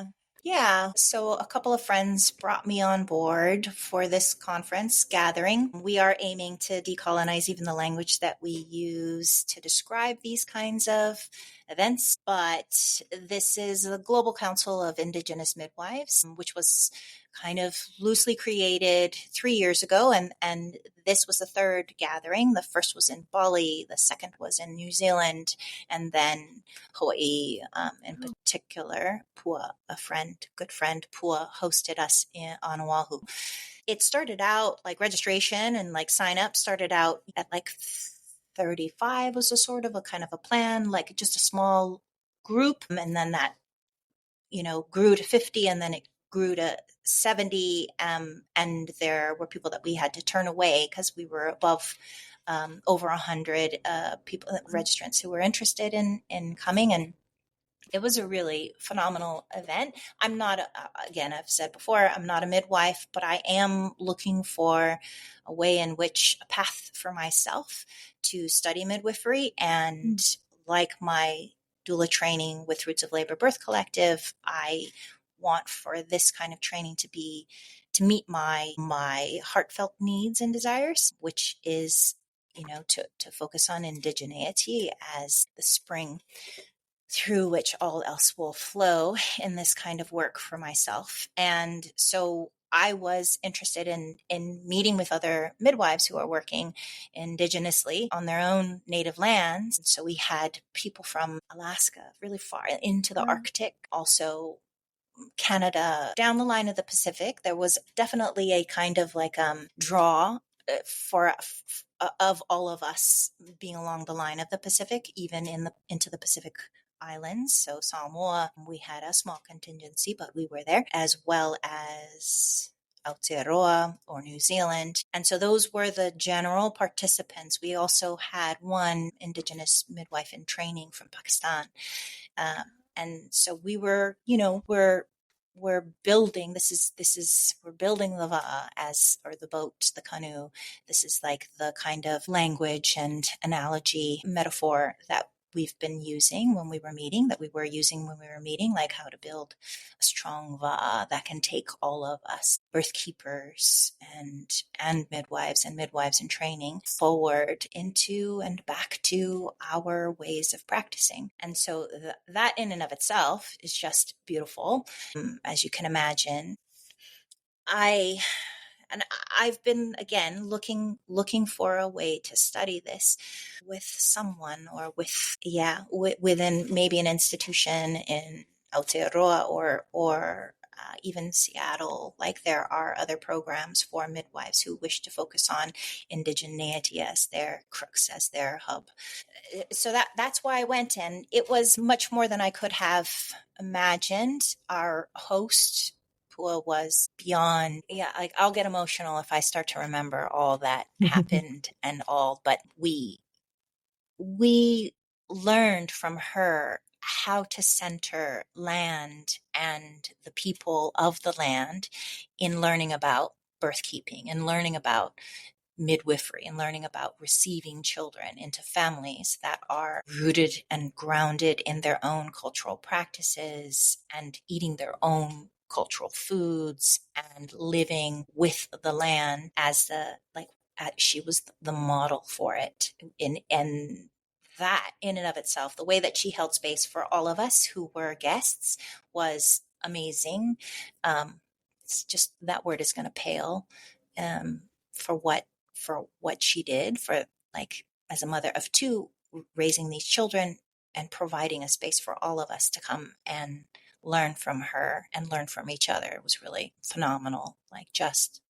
Speaker 3: So a couple of friends brought me on board for this conference gathering. We are aiming to decolonize even the language that we use to describe these kinds of events. But this is the Global Council of Indigenous Midwives, which was kind of loosely created 3 years ago. And this was the third gathering. The first was in Bali. The second was in New Zealand. And then Hawaii, in particular. Pua, good friend, Pua, hosted us on Oahu. It started out like registration and like sign up started out at like 35 was a sort of a kind of a plan, like just a small group. And then that grew to 50 and then it grew to 70. And there were people that we had to turn away because we were above over 100 people, registrants who were interested in coming. And it was a really phenomenal event. I'm not, again, I've said before, I'm not a midwife, but I am looking for a way in which a path for myself to study midwifery. And like my doula training with Roots of Labor Birth Collective, I want for this kind of training to meet my heartfelt needs and desires, which is, to focus on indigeneity as the spring through which all else will flow in this kind of work for myself. And so I was interested in meeting with other midwives who are working indigenously on their own native lands. And so we had people from Alaska, really far into the Arctic, also Canada, down the line of the Pacific. There was definitely a kind of like draw for of all of us being along the line of the Pacific, even into the Pacific Islands. So Samoa, we had a small contingency, but we were there, as well as Aotearoa or New Zealand. And so those were the general participants. We also had one Indigenous midwife in training from Pakistan. And so we were, we're building, we're building the va'a or the boat, the canoe. This is like the kind of language and analogy metaphor that we've been using when we were meeting, like how to build a strong va'a that can take all of us, birthkeepers and midwives in training, forward into and back to our ways of practicing. And so that in and of itself is just beautiful. As you can imagine, I've been, again, looking for a way to study this with someone or within maybe an institution in Aotearoa or even Seattle. Like there are other programs for midwives who wish to focus on indigeneity as their crux, as their hub. So that's why I went, and it was much more than I could have imagined. Our host, Pua, was beyond, like I'll get emotional if I start to remember all that happened and all, but we learned from her how to center land and the people of the land in learning about birthkeeping and learning about midwifery and learning about receiving children into families that are rooted and grounded in their own cultural practices and eating their own cultural foods and living with the land as she was the model for it. And that in and of itself, the way that she held space for all of us who were guests was amazing. It's just, that word is going to pale for what she did, for like as a mother of two, raising these children and providing a space for all of us to come and learn from her and learn from each other. It was really phenomenal, like just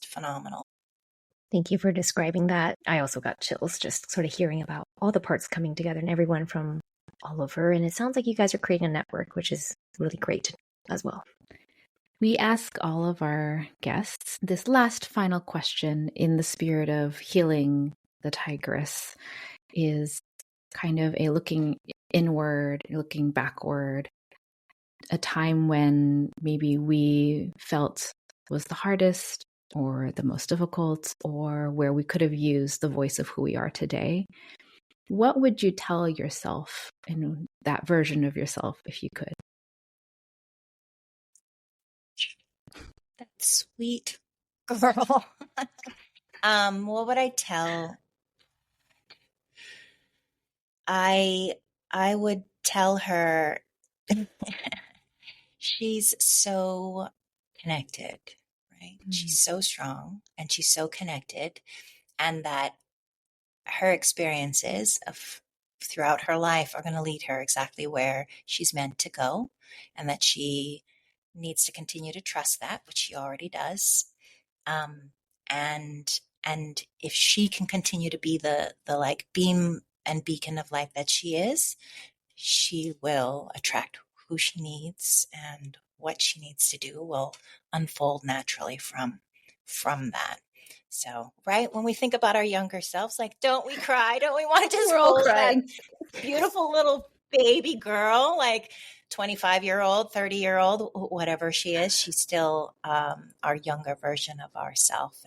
Speaker 3: phenomenal.
Speaker 2: Thank you for describing that. I also got chills just sort of hearing about all the parts coming together and everyone from all over. And it sounds like you guys are creating a network, which is really great as well.
Speaker 1: We ask all of our guests this last final question in the spirit of healing the tigress, is kind of a looking inward, looking backward, a time when maybe we felt was the hardest or the most difficult, or where we could have used the voice of who we are today. What would you tell yourself in that version of yourself if you could?
Speaker 3: That sweet girl. What would I tell? I would tell her she's so connected, right? Mm-hmm. She's so strong and she's so connected, and that her experiences of throughout her life are going to lead her exactly where she's meant to go, and that she needs to continue to trust that, which she already does. And if she can continue to be the like beam and beacon of light that she is, she will attract who she needs and what she needs to do will unfold naturally from that. So, right, when we think about our younger selves, like, don't we cry? Don't we want to just
Speaker 1: We're all
Speaker 3: hold that
Speaker 1: crying.
Speaker 3: beautiful little baby girl, like 25-year-old, 30-year-old, whatever she is? She's still our younger version of ourself,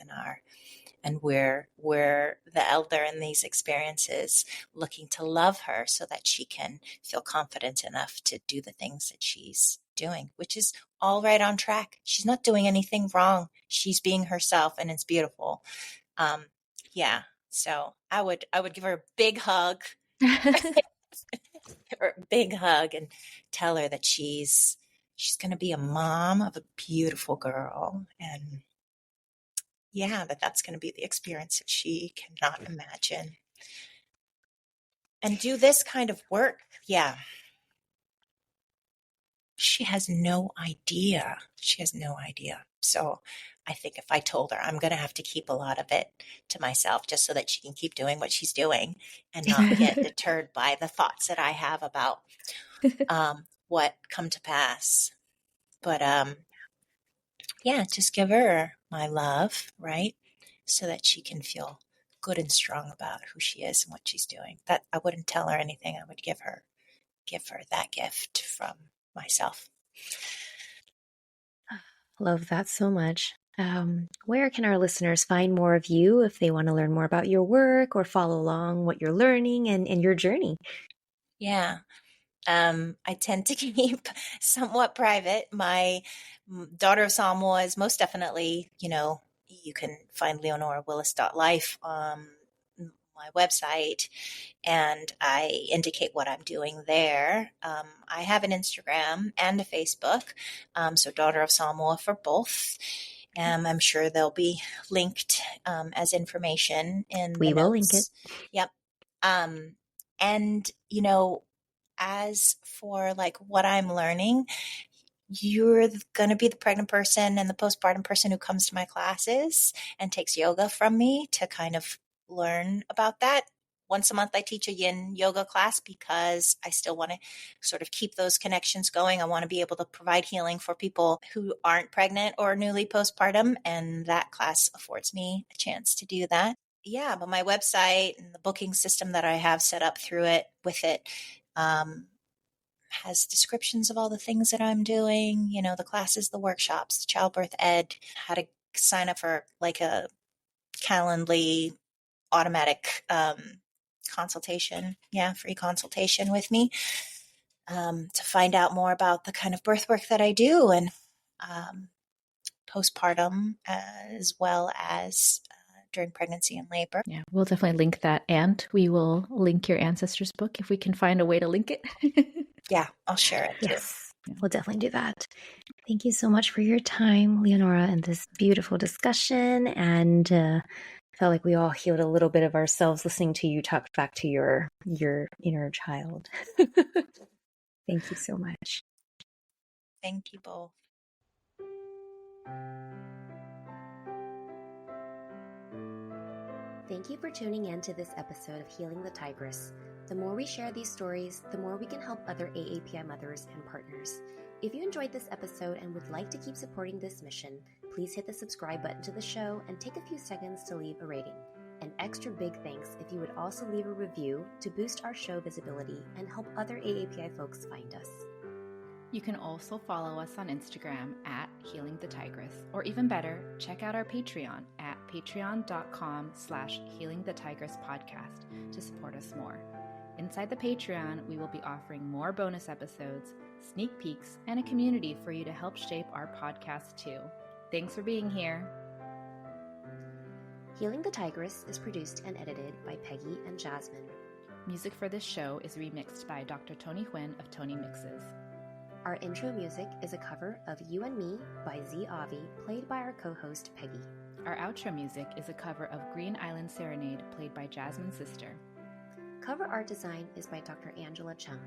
Speaker 3: and we're the elder in these experiences, looking to love her so that she can feel confident enough to do the things that she's doing, which is all right on track. She's not doing anything wrong. She's being herself, and it's beautiful. Yeah. So I would give her a big hug, or a big hug, and tell her that she's going to be a mom of a beautiful girl, and yeah, that's going to be the experience that she cannot imagine. And do this kind of work. Yeah. She has no idea. She has no idea. So I think if I told her, I'm going to have to keep a lot of it to myself just so that she can keep doing what she's doing and not get deterred by the thoughts that I have about what come to pass. But yeah, just give her my love, right? So that she can feel good and strong about who she is and what she's doing. That I wouldn't tell her anything. I would give her that gift from myself.
Speaker 2: Love that so much. Where can our listeners find more of you if they want to learn more about your work or follow along what you're learning and your journey?
Speaker 3: Yeah. I tend to keep somewhat private. My Daughter of Samoa is most definitely, you can find leonorawillis.life on my website, and I indicate what I'm doing there. I have an Instagram and a Facebook, so Daughter of Samoa for both. I'm sure they'll be linked as information in the
Speaker 2: We will
Speaker 3: notes.
Speaker 2: link it.
Speaker 3: Yep. And, as for like what I'm learning, you're going to be the pregnant person and the postpartum person who comes to my classes and takes yoga from me to kind of learn about that. Once a month, I teach a yin yoga class because I still want to sort of keep those connections going. I want to be able to provide healing for people who aren't pregnant or newly postpartum, and that class affords me a chance to do that. Yeah, but my website and the booking system that I have set up through it, with it, has descriptions of all the things that I'm doing, the classes, the workshops, the childbirth ed, how to sign up for like a Calendly automatic consultation. Yeah, free consultation with me to find out more about the kind of birth work that I do, and postpartum as well as during pregnancy and labor.
Speaker 1: Yeah, we'll definitely link that. And we will link your ancestors book if we can find a way to link it.
Speaker 3: Yeah, I'll share it too.
Speaker 2: Yes, we'll definitely do that. Thank you so much for your time, Leonora, and this beautiful discussion. And felt like we all healed a little bit of ourselves listening to you talk back to your inner child. Thank you so much.
Speaker 3: Thank you both.
Speaker 2: Thank you for tuning in to this episode of Healing the Tigress. The more we share these stories, the more we can help other AAPI mothers and partners. If you enjoyed this episode and would like to keep supporting this mission, please hit the subscribe button to the show and take a few seconds to leave a rating. An extra big thanks if you would also leave a review to boost our show visibility and help other AAPI folks find us.
Speaker 1: You can also follow us on Instagram at Healing the Tigress, or even better, check out our Patreon at patreon.com/healingthetigress-podcast to support us more. Inside the Patreon, we will be offering more bonus episodes, sneak peeks, and a community for you to help shape our podcast too. Thanks for being here.
Speaker 2: Healing the Tigress is produced and edited by Peggy and Jasmine.
Speaker 1: Music for this show is remixed by Dr. Tony Huynh of Tony Mixes.
Speaker 2: Our intro music is a cover of You and Me by Z Avi, played by our co-host Peggy.
Speaker 1: Our outro music is a cover of Green Island Serenade, played by Jasmine's sister.
Speaker 2: Cover art design is by Dr. Angela Chung.